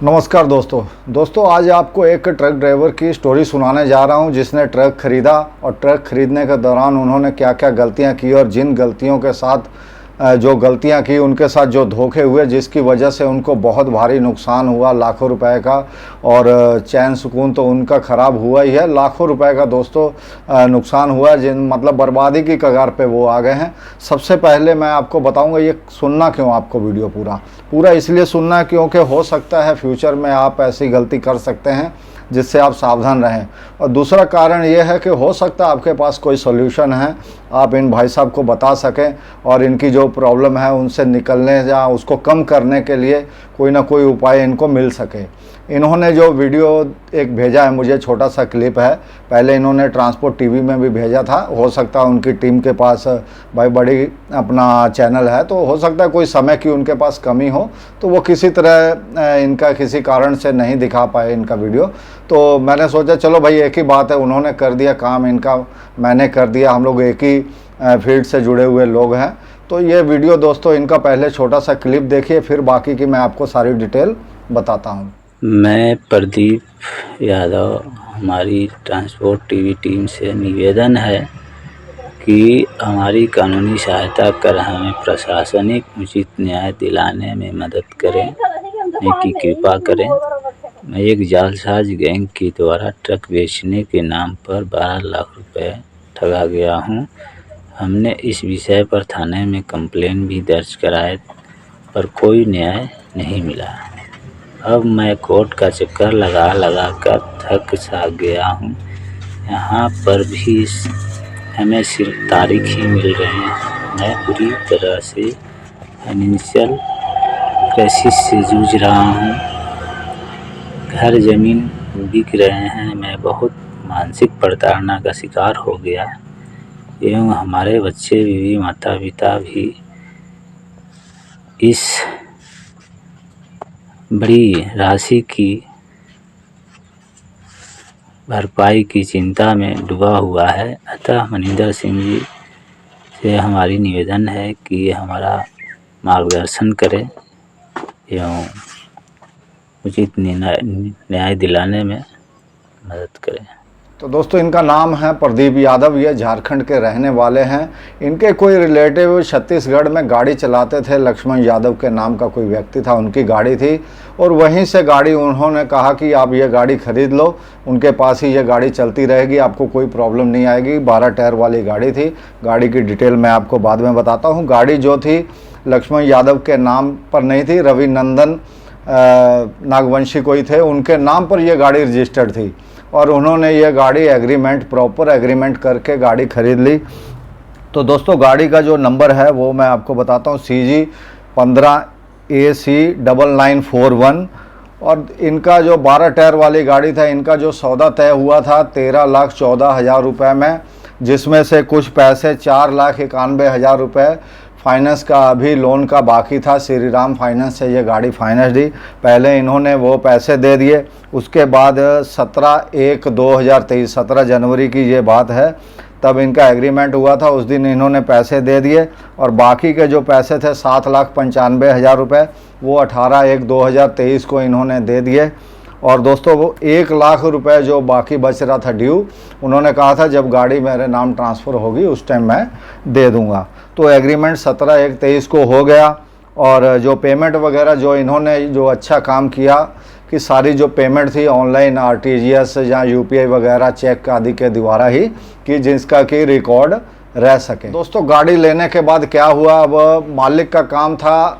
नमस्कार दोस्तों आज आपको एक ट्रक ड्राइवर की स्टोरी सुनाने जा रहा हूं जिसने ट्रक खरीदा और ट्रक खरीदने के दौरान उन्होंने क्या क्या गलतियां की और जिन गलतियों के साथ जो गलतियां की उनके साथ जो धोखे हुए जिसकी वजह से उनको बहुत भारी नुकसान हुआ लाखों रुपए का। और चैन सुकून तो उनका ख़राब हुआ ही है, लाखों रुपए का दोस्तों नुकसान हुआ, जिन मतलब बर्बादी की कगार पे वो आ गए हैं। सबसे पहले मैं आपको बताऊंगा ये सुनना क्यों, आपको वीडियो पूरा इसलिए सुनना है क्योंकि हो सकता है फ्यूचर में आप ऐसी गलती कर सकते हैं जिससे आप सावधान रहें। और दूसरा कारण ये है कि हो सकता है आपके पास कोई सॉल्यूशन है, आप इन भाई साहब को बता सकें और इनकी जो प्रॉब्लम है उनसे निकलने या उसको कम करने के लिए कोई ना कोई उपाय इनको मिल सके। इन्होंने जो वीडियो एक भेजा है मुझे, छोटा सा क्लिप है, पहले इन्होंने ट्रांसपोर्ट टीवी में भी भेजा था। हो सकता है उनकी टीम के पास भाई बड़ी अपना चैनल है, तो हो सकता है कोई समय की उनके पास कमी हो तो वो किसी तरह इनका किसी कारण से नहीं दिखा पाए इनका वीडियो। तो मैंने सोचा चलो भाई एक ही बात है, उन्होंने कर दिया काम इनका, मैंने कर दिया, हम लोग एक ही फील्ड से जुड़े हुए लोग हैं। तो ये वीडियो दोस्तों इनका पहले छोटा सा क्लिप देखिए, फिर बाकी की मैं आपको सारी डिटेल बताता हूँ। मैं प्रदीप यादव, हमारी ट्रांसपोर्ट टीवी टीम से निवेदन है कि हमारी कानूनी सहायता कर हमें प्रशासनिक उचित न्याय दिलाने में मदद करें की कृपा करें। मैं एक जालसाज गैंग के द्वारा ट्रक बेचने के नाम पर 12 लाख रुपए ठगा गया हूं। हमने इस विषय पर थाने में कंप्लेन भी दर्ज कराए पर कोई न्याय नहीं मिला। अब मैं कोर्ट का चक्कर लगा कर थक सा गया हूँ। यहाँ पर भी हमें सिर्फ तारीख ही मिल रहे हैं। मैं पूरी तरह से फाइनेंशियल क्राइसिस से जूझ रहा हूँ। घर ज़मीन बिक रहे हैं। मैं बहुत मानसिक प्रताड़ना का शिकार हो गया एवं हमारे बच्चे, बीवी, माता पिता भी इस बड़ी राशि की भरपाई की चिंता में डूबा हुआ है। अतः मनिंदर सिंह जी से हमारी निवेदन है कि हमारा मार्गदर्शन करें एवं उचित न्याय दिलाने में मदद करें। तो दोस्तों इनका नाम है प्रदीप यादव, ये झारखंड के रहने वाले हैं। इनके कोई रिलेटिव छत्तीसगढ़ में गाड़ी चलाते थे, लक्ष्मण यादव के नाम का कोई व्यक्ति था, उनकी गाड़ी थी और वहीं से गाड़ी उन्होंने कहा कि आप ये गाड़ी खरीद लो, उनके पास ही ये गाड़ी चलती रहेगी, आपको कोई प्रॉब्लम नहीं आएगी। 12 टायर वाली गाड़ी थी। गाड़ी की डिटेल मैं आपको बाद में बताता हूँ। गाड़ी जो थी लक्ष्मण यादव के नाम पर नहीं थी, रविनंदन नागवंशी कोई थे, उनके नाम पर यह गाड़ी रजिस्टर्ड थी और उन्होंने ये गाड़ी एग्रीमेंट, प्रॉपर एग्रीमेंट करके गाड़ी खरीद ली। तो दोस्तों गाड़ी का जो नंबर है वो मैं आपको बताता हूँ, CG15AC9941। और इनका जो 12 टायर वाली गाड़ी था, इनका जो सौदा तय हुआ था 13,14,000 रुपये में, जिसमें से कुछ पैसे 4,91,000 रुपये फाइनेंस का अभी लोन का बाकी था। श्री राम फाइनेंस से ये गाड़ी फाइनेंस दी, पहले इन्होंने वो पैसे दे दिए। उसके बाद 17/1/2023, 17 जनवरी की ये बात है, तब इनका एग्रीमेंट हुआ था, उस दिन इन्होंने पैसे दे दिए और बाकी के जो पैसे थे 7,95,000 रुपये वो 18/1/2023 को इन्होंने दे दिए। और दोस्तों वो 1 लाख रुपए जो बाकी बच रहा था ड्यू, उन्होंने कहा था जब गाड़ी मेरे नाम ट्रांसफ़र होगी उस टाइम मैं दे दूंगा। तो एग्रीमेंट 17/1/23 को हो गया और जो पेमेंट वगैरह जो इन्होंने जो अच्छा काम किया कि सारी जो पेमेंट थी ऑनलाइन RTGS या UPI वगैरह चेक आदि के द्वारा ही कि जिसका कि रिकॉर्ड रह सके। दोस्तों गाड़ी लेने के बाद क्या हुआ, अब मालिक का काम था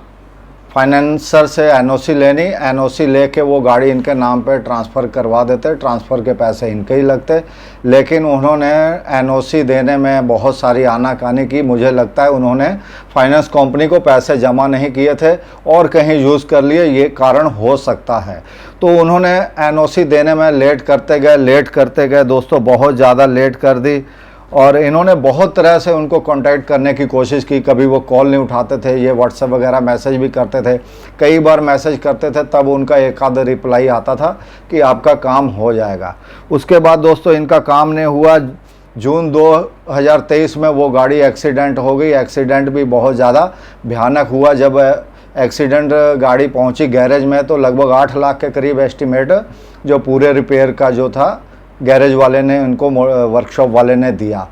फाइनेंसर से NOC लेनी, NOC लेके वो गाड़ी इनके नाम पे ट्रांसफ़र करवा देते, ट्रांसफ़र के पैसे इनके ही लगते। लेकिन उन्होंने NOC देने में बहुत सारी आनाकानी की। मुझे लगता है उन्होंने फाइनेंस कंपनी को पैसे जमा नहीं किए थे और कहीं यूज़ कर लिए, ये कारण हो सकता है। तो उन्होंने NOC देने में लेट करते गए दोस्तों, बहुत ज़्यादा लेट कर दी और इन्होंने बहुत तरह से उनको कांटेक्ट करने की कोशिश की। कभी वो कॉल नहीं उठाते थे, ये व्हाट्सएप वगैरह मैसेज भी करते थे, कई बार मैसेज करते थे, तब उनका एक आध रिप्लाई आता था कि आपका काम हो जाएगा। उसके बाद दोस्तों इनका काम नहीं हुआ। जून 2023 में वो गाड़ी एक्सीडेंट हो गई। एक्सीडेंट भी बहुत ज़्यादा भयानक हुआ। जब एक्सीडेंट गाड़ी पहुंची गैरेज में तो लगभग 8 लाख के करीब एस्टिमेट जो पूरे रिपेयर का जो था गैरेज वाले ने उनको वर्कशॉप वाले ने दिया।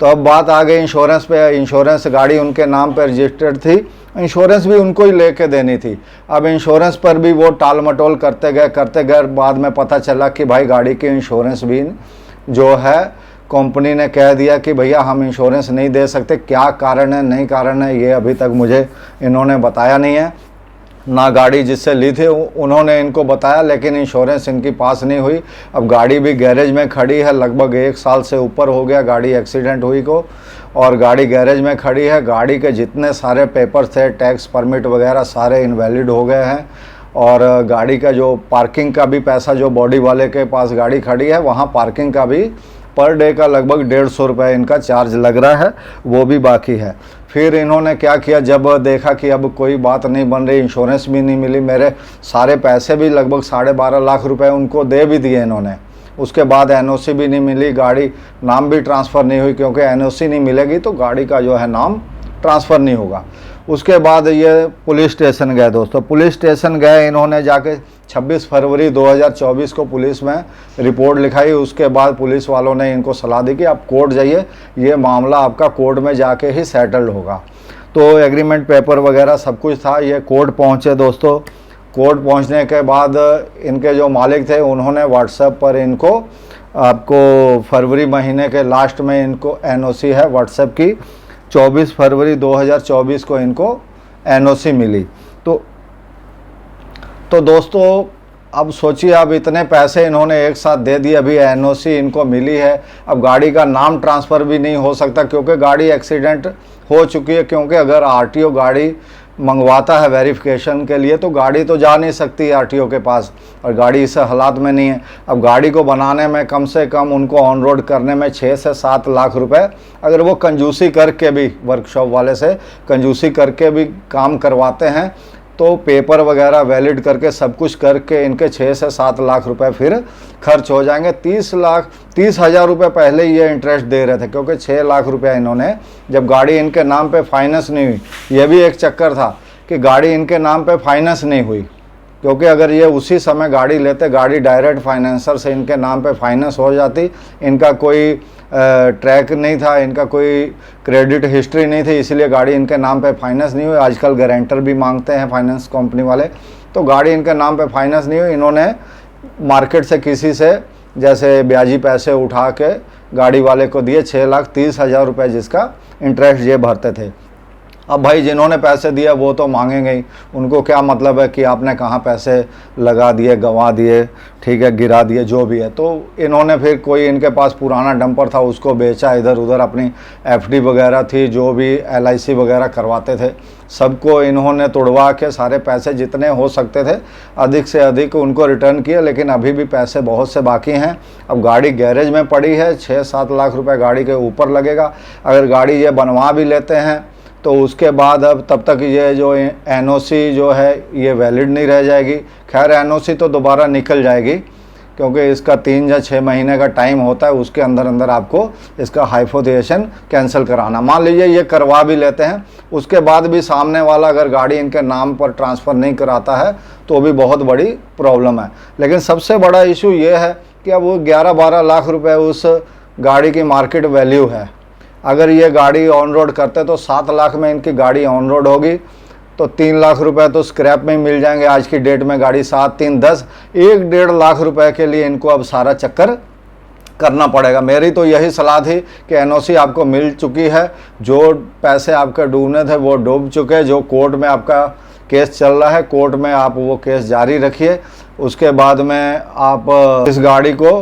तो अब बात आ गई इंश्योरेंस पे। इंश्योरेंस गाड़ी उनके नाम पर रजिस्टर्ड थी, इंश्योरेंस भी उनको ही लेके देनी थी। अब इंश्योरेंस पर भी वो टाल मटोल करते गए। बाद में पता चला कि भाई गाड़ी की इंश्योरेंस भी जो है कंपनी ने कह दिया कि भैया हम इंश्योरेंस नहीं दे सकते। क्या कारण है नहीं कारण है ये अभी तक मुझे इन्होंने बताया नहीं है, ना गाड़ी जिससे ली थी उन्होंने इनको बताया, लेकिन इंश्योरेंस इनकी पास नहीं हुई। अब गाड़ी भी गैरेज में खड़ी है, लगभग 1 साल से ऊपर हो गया गाड़ी एक्सीडेंट हुई को, और गाड़ी गैरेज में खड़ी है। गाड़ी के जितने सारे पेपर्स थे, टैक्स परमिट वगैरह सारे इनवैलिड हो गए हैं, और गाड़ी का जो पार्किंग का भी पैसा जो बॉडी वाले के पास गाड़ी खड़ी है वहाँ पार्किंग का भी पर डे का लगभग 150 रुपये इनका चार्ज लग रहा है, वो भी बाकी है। फिर इन्होंने क्या किया, जब देखा कि अब कोई बात नहीं बन रही, इंश्योरेंस भी नहीं मिली, मेरे सारे पैसे भी लगभग 12.5 लाख रुपए उनको दे भी दिए इन्होंने। उसके बाद एनओसी भी नहीं मिली, गाड़ी नाम भी ट्रांसफ़र नहीं हुई, क्योंकि एनओसी नहीं मिलेगी तो गाड़ी का जो है नाम ट्रांसफ़र नहीं होगा। उसके बाद ये पुलिस स्टेशन गए दोस्तों। पुलिस स्टेशन गए, इन्होंने जाके 26 फरवरी 2024 को पुलिस में रिपोर्ट लिखाई। उसके बाद पुलिस वालों ने इनको सलाह दी कि आप कोर्ट जाइए, ये मामला आपका कोर्ट में जाके ही सेटल्ड होगा। तो एग्रीमेंट पेपर वगैरह सब कुछ था। ये कोर्ट पहुँचे दोस्तों। कोर्ट पहुँचने के बाद इनके जो मालिक थे उन्होंने व्हाट्सएप पर इनको, आपको फरवरी महीने के लास्ट में इनको एनओसी है व्हाट्सएप की, 24 फरवरी 2024 को इनको एनओसी मिली। तो दोस्तों अब सोचिए, अब इतने पैसे इन्होंने एक साथ दे दिए, अभी एनओसी इनको मिली है, अब गाड़ी का नाम ट्रांसफ़र भी नहीं हो सकता क्योंकि गाड़ी एक्सीडेंट हो चुकी है। क्योंकि अगर आरटीओ गाड़ी मंगवाता है वेरिफिकेशन के लिए तो गाड़ी तो जा नहीं सकती आरटीओ के पास, और गाड़ी इस हालात में नहीं है। अब गाड़ी को बनाने में कम से कम उनको ऑन रोड करने में 6 से 7 लाख रुपए, अगर वो कंजूसी करके भी वर्कशॉप वाले से कंजूसी करके भी काम करवाते हैं तो पेपर वगैरह वैलिड करके सब कुछ करके इनके 6 से 7 लाख रुपए फिर खर्च हो जाएंगे। 30,000 रुपये पहले ये इंटरेस्ट दे रहे थे, क्योंकि 6 लाख रुपया इन्होंने, जब गाड़ी इनके नाम पे फाइनेंस नहीं हुई, ये भी एक चक्कर था कि गाड़ी इनके नाम पे फाइनेंस नहीं हुई, क्योंकि अगर ये उसी समय गाड़ी लेते, गाड़ी डायरेक्ट फाइनेंसर से इनके नाम पे फाइनेंस हो जाती। इनका कोई ट्रैक नहीं था, इनका कोई क्रेडिट हिस्ट्री नहीं थी, इसलिए गाड़ी इनके नाम पे फाइनेंस नहीं हुई। आजकल गारंटर भी मांगते हैं फाइनेंस कंपनी वाले, तो गाड़ी इनके नाम पे फाइनेंस नहीं हुई। इन्होंने मार्केट से किसी से जैसे ब्याजी पैसे उठा के गाड़ी वाले को दिए, 6,30,000 रुपये जिसका इंटरेस्ट ये भरते थे। अब भाई जिन्होंने पैसे दिए वो तो मांगेंगे ही, उनको क्या मतलब है कि आपने कहाँ पैसे लगा दिए, गंवा दिए, ठीक है, गिरा दिए, जो भी है। तो इन्होंने फिर कोई इनके पास पुराना डंपर था उसको बेचा, इधर उधर अपनी एफडी वगैरह थी, जो भी एलआईसी वगैरह करवाते थे, सबको इन्होंने तोड़वा के सारे पैसे जितने हो सकते थे अधिक से अधिक उनको रिटर्न किए। लेकिन अभी भी पैसे बहुत से बाकी हैं। अब गाड़ी गैरेज में पड़ी है, 6-7 लाख रुपये गाड़ी के ऊपर लगेगा। अगर गाड़ी ये बनवा भी लेते हैं तो उसके बाद अब तब तक ये जो एनओसी जो है ये वैलिड नहीं रह जाएगी। खैर एनओसी तो दोबारा निकल जाएगी, क्योंकि इसका 3 या 6 महीने का टाइम होता है, उसके अंदर अंदर आपको इसका हाइपोथिएशन कैंसिल कराना। मान लीजिए ये करवा भी लेते हैं, उसके बाद भी सामने वाला अगर गाड़ी इनके नाम पर ट्रांसफ़र नहीं कराता है तो भी बहुत बड़ी प्रॉब्लम है। लेकिन सबसे बड़ा इशू ये है कि अब वो 11-12 लाख रुपए उस गाड़ी की मार्केट वैल्यू है। अगर ये गाड़ी ऑन रोड करते तो 7 लाख में इनकी गाड़ी ऑन रोड होगी, तो 3 लाख रुपए तो स्क्रैप में मिल जाएंगे। आज की डेट में गाड़ी 7, 3, 10, 1-1.5 लाख रुपए के लिए इनको अब सारा चक्कर करना पड़ेगा। मेरी तो यही सलाह थी कि एनओसी आपको मिल चुकी है, जो पैसे आपके डूबने थे वो डूब चुके, जो कोर्ट में आपका केस चल रहा है, कोर्ट में आप वो केस जारी रखिए। उसके बाद में आप इस गाड़ी को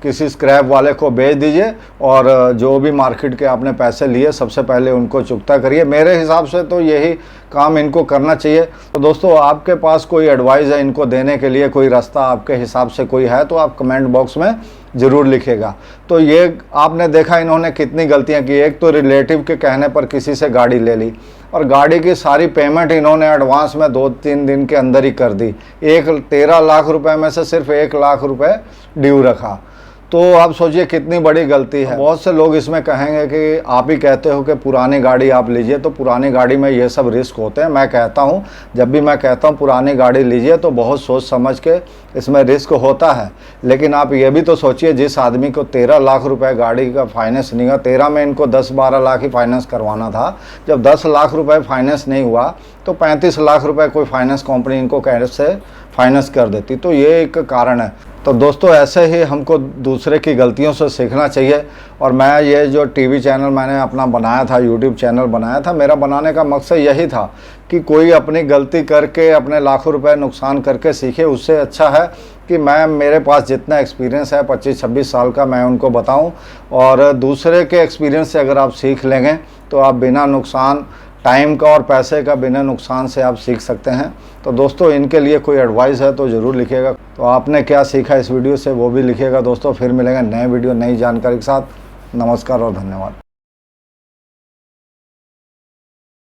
किसी स्क्रैप वाले को बेच दीजिए, और जो भी मार्केट के आपने पैसे लिए सबसे पहले उनको चुकता करिए। मेरे हिसाब से तो यही काम इनको करना चाहिए। तो दोस्तों आपके पास कोई एडवाइस है इनको देने के लिए, कोई रास्ता आपके हिसाब से कोई है तो आप कमेंट बॉक्स में ज़रूर लिखिएगा। तो ये आपने देखा इन्होंने कितनी गलतियाँ की। एक तो रिलेटिव के कहने पर किसी से गाड़ी ले ली, और गाड़ी की सारी पेमेंट इन्होंने एडवांस में 2-3 दिन के अंदर ही कर दी। 13 लाख रुपए में से सिर्फ 1 लाख रुपए ड्यू रखा। तो आप सोचिए कितनी बड़ी गलती है। बहुत से लोग इसमें कहेंगे कि आप ही कहते हो कि पुरानी गाड़ी आप लीजिए, तो पुरानी गाड़ी में ये सब रिस्क होते हैं। मैं कहता हूँ, जब भी मैं कहता हूँ पुरानी गाड़ी लीजिए तो बहुत सोच समझ के इसमें रिस्क होता है। लेकिन आप ये भी तो सोचिए, जिस आदमी को 13 लाख रुपए गाड़ी का फाइनेंस नहीं हुआ, 13 में इनको 10-12 लाख ही फाइनेंस करवाना था, जब 10 लाख रुपए फाइनेंस नहीं हुआ तो 35 लाख रुपए कोई फाइनेंस कंपनी इनको कैसे फाइनेंस कर देती। तो ये एक कारण है। तो दोस्तों, ऐसे ही हमको दूसरे की गलतियों से सीखना चाहिए। और मैं ये जो टीवी चैनल मैंने अपना बनाया था, यूट्यूब चैनल बनाया था, मेरा बनाने का मकसद यही था कि कोई अपनी गलती करके अपने लाखों रुपए नुकसान करके सीखे। उससे अच्छा है कि मेरे पास जितना एक्सपीरियंस है 25-26 साल का, मैं उनको बताऊं। और दूसरे के एक्सपीरियंस से अगर आप सीख लेंगे तो आप बिना नुकसान, टाइम का और पैसे का बिना नुकसान से आप सीख सकते हैं। तो दोस्तों, इनके लिए कोई एडवाइस है तो ज़रूर लिखिएगा। तो आपने क्या सीखा इस वीडियो से वो भी लिखिएगा दोस्तों। फिर मिलेंगे नए वीडियो, नई जानकारी के साथ। नमस्कार और धन्यवाद।